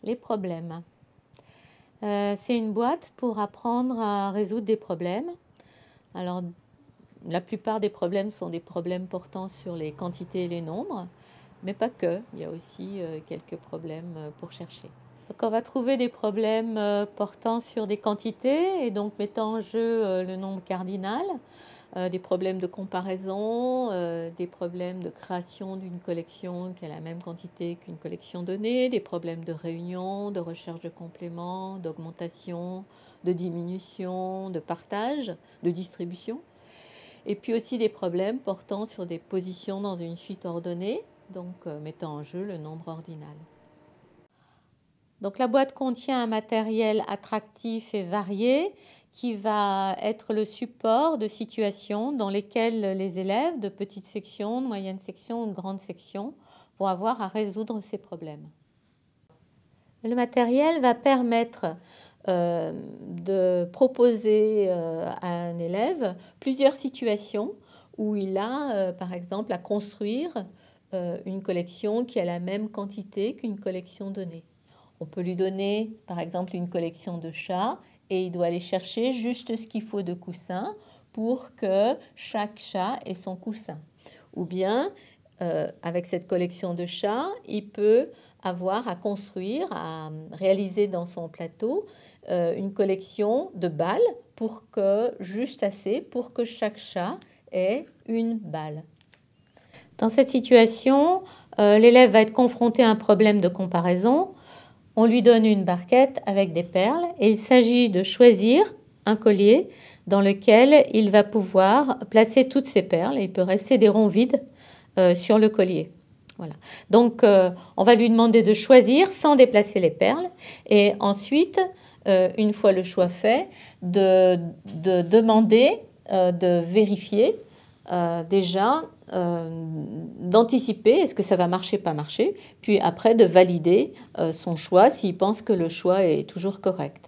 Les problèmes. C'est une boîte pour apprendre à résoudre des problèmes. Alors, la plupart des problèmes sont des problèmes portant sur les quantités et les nombres, mais pas que. Il y a aussi quelques problèmes pour chercher. Donc, on va trouver des problèmes portant sur des quantités et donc mettant en jeu le nombre cardinal. Des problèmes de comparaison, des problèmes de création d'une collection qui a la même quantité qu'une collection donnée, des problèmes de réunion, de recherche de compléments, d'augmentation, de diminution, de partage, de distribution. Et puis aussi des problèmes portant sur des positions dans une suite ordonnée, donc mettant en jeu le nombre ordinal. Donc la boîte contient un matériel attractif et varié qui va être le support de situations dans lesquelles les élèves de petites sections, de moyennes sections ou de grandes sections vont avoir à résoudre ces problèmes. Le matériel va permettre de proposer à un élève plusieurs situations où il a, par exemple, à construire une collection qui a la même quantité qu'une collection donnée. On peut lui donner, par exemple, une collection de chats et il doit aller chercher juste ce qu'il faut de coussins pour que chaque chat ait son coussin. Ou bien, avec cette collection de chats, il peut avoir à construire, à réaliser dans son plateau une collection de balles pour que, juste assez pour que chaque chat ait une balle. Dans cette situation, l'élève va être confronté à un problème de comparaison. On lui donne une barquette avec des perles et il s'agit de choisir un collier dans lequel il va pouvoir placer toutes ces perles. Et il peut rester des ronds vides sur le collier. Voilà. Donc, on va lui demander de choisir sans déplacer les perles. Et ensuite, une fois le choix fait, de demander, de vérifier déjà, d'anticiper est-ce que ça va marcher, pas marcher, puis après de valider son choix s'il pense que le choix est toujours correct.